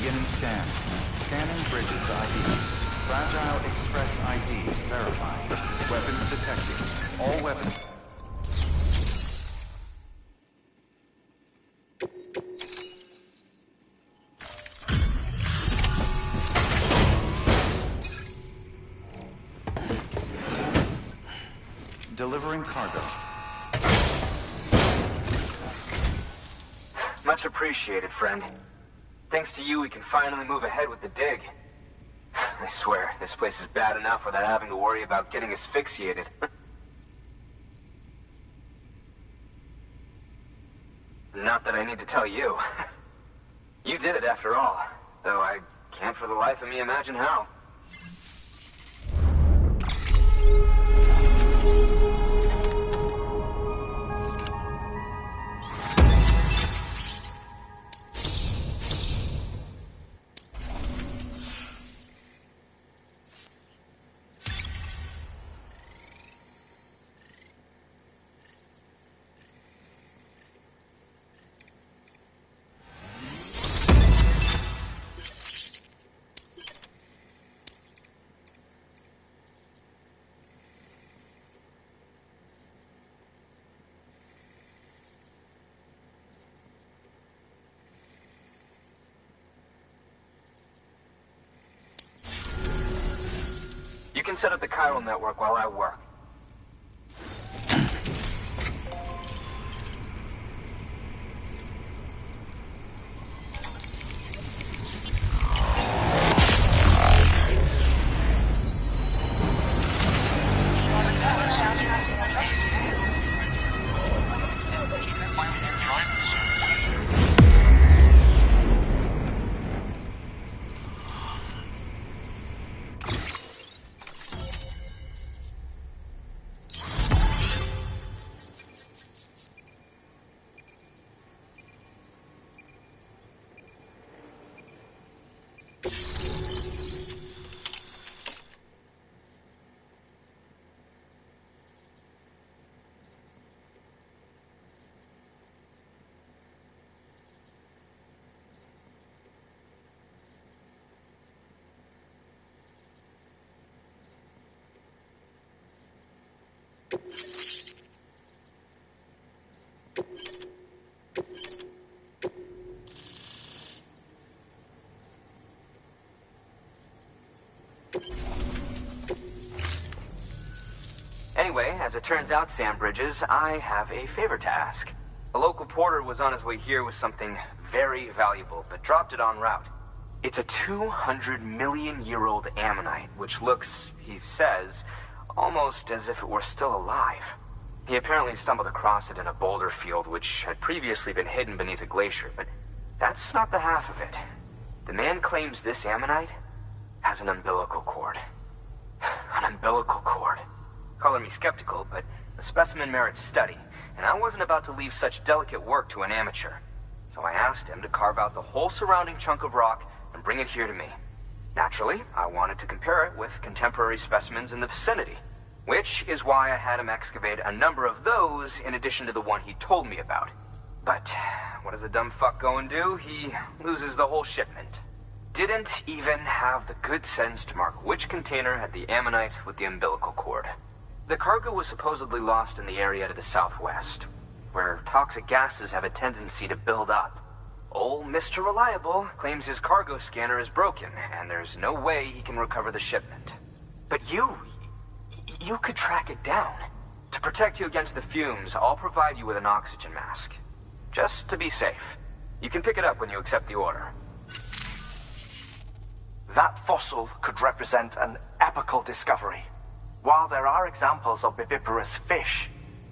Beginning scan. Scanning Bridges ID. Fragile Express ID verified. Weapons detected. All weapons... Delivering cargo. Much appreciated, friend. Thanks to you, we can finally move ahead with the dig. I swear, this place is bad enough without having to worry about getting asphyxiated. Not that I need to tell you. You did it after all, though I can't for the life of me imagine how. You can set up the chiral network while I work. Anyway, as it turns out, Sam Bridges, I have a favor to ask. A local porter was on his way here with something very valuable, but dropped it en route. It's a 200-million-year-old ammonite, which looks, he says, almost as if it were still alive. He apparently stumbled across it in a boulder field which had previously been hidden beneath a glacier, but that's not the half of it. The man claims this ammonite has an umbilical cord. An umbilical cord. Color me skeptical, but the specimen merits study, and I wasn't about to leave such delicate work to an amateur. So I asked him to carve out the whole surrounding chunk of rock and bring it here to me. Naturally, I wanted to compare it with contemporary specimens in the vicinity, which is why I had him excavate a number of those in addition to the one he told me about. But what does a dumb fuck go and do? He loses the whole shipment. Didn't even have the good sense to mark which container had the ammonite with the umbilical cord. The cargo was supposedly lost in the area to the southwest, where toxic gases have a tendency to build up. Old Mr. Reliable claims his cargo scanner is broken, and there's no way he can recover the shipment. But you could track it down. To protect you against the fumes, I'll provide you with an oxygen mask. Just to be safe. You can pick it up when you accept the order. That fossil could represent an epical discovery. While there are examples of viviparous fish,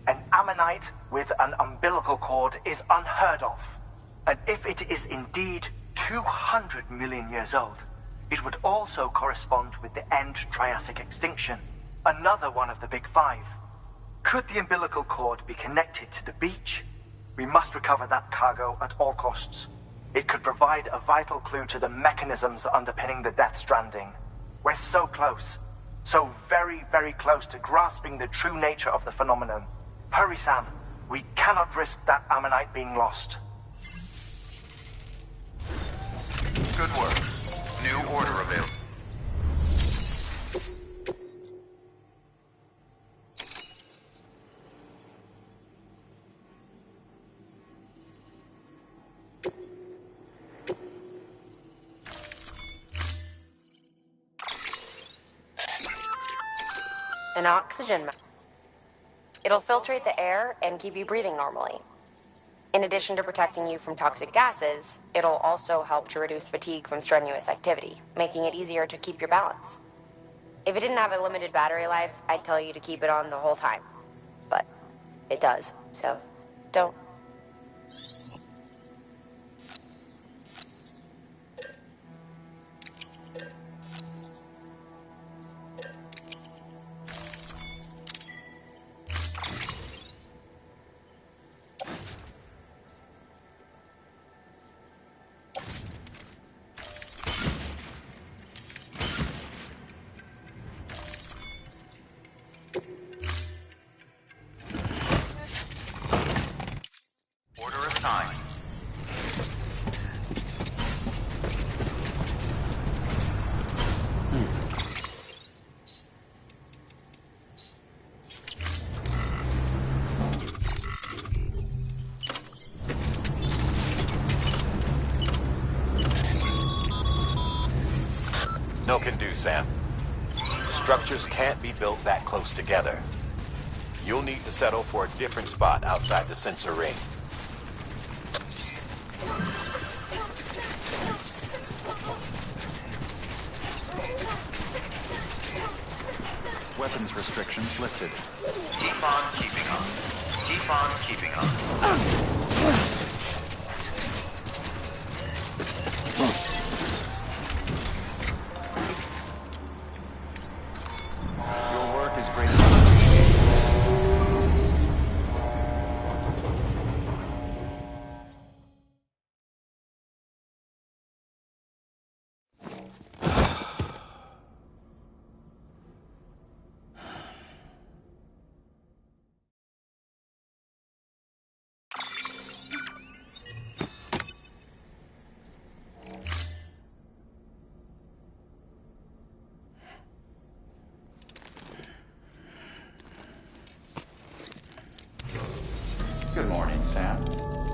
an ammonite with an umbilical cord is unheard of. And if it is indeed 200 million years old, it would also correspond with the end Triassic extinction, another one of the big five. Could the umbilical cord be connected to the beach? We must recover that cargo at all costs. It could provide a vital clue to the mechanisms underpinning the DeathStranding. We're so close. So very, very close to grasping the true nature of the phenomenon. Hurry, Sam. We cannot risk that ammonite being lost. Good work. New order available. An oxygen mask. It'll filtrate the air and keep you breathing normally. In addition to protecting you from toxic gases, it'll also help to reduce fatigue from strenuous activity, making it easier to keep your balance. If it didn't have a limited battery life, I'd tell you to keep it on the whole time. But it does, so don't. Order assigned. No can do, Sam. Structures can't be built that close together. You'll need to settle for a different spot outside the sensor ring. Weapons restrictions lifted. Keep on keeping on. Keep on keeping on. Your work is greatly appreciated. Good morning, Sam.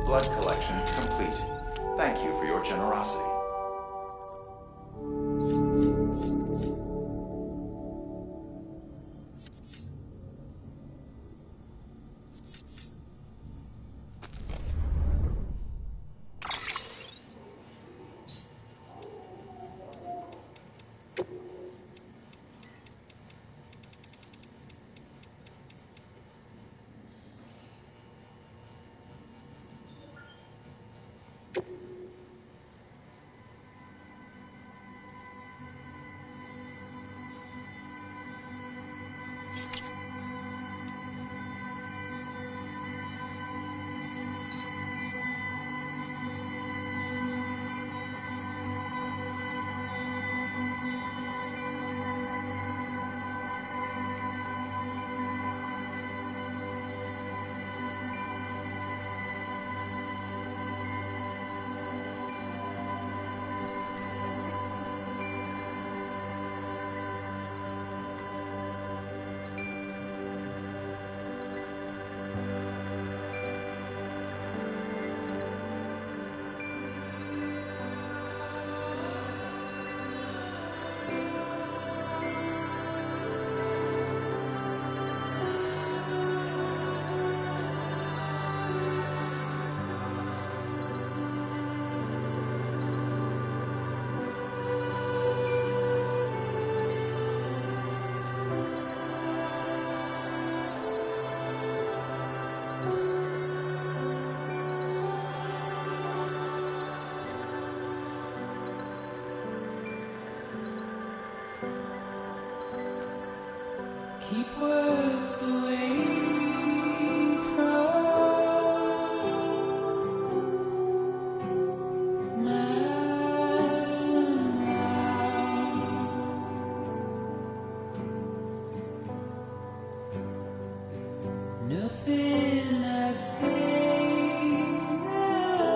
Blood collection complete. Thank you for your generosity. Keep words away from my mouth. Nothing I say now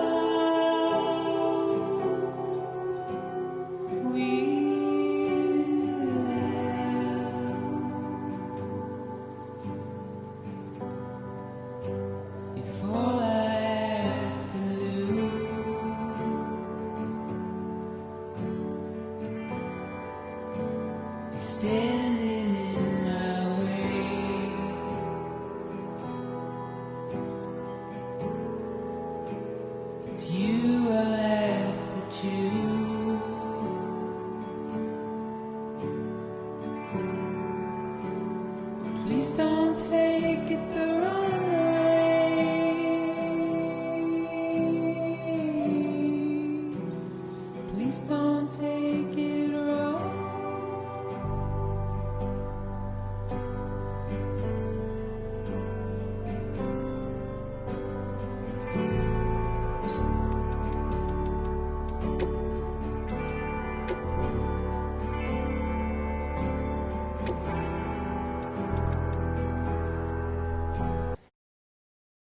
It's you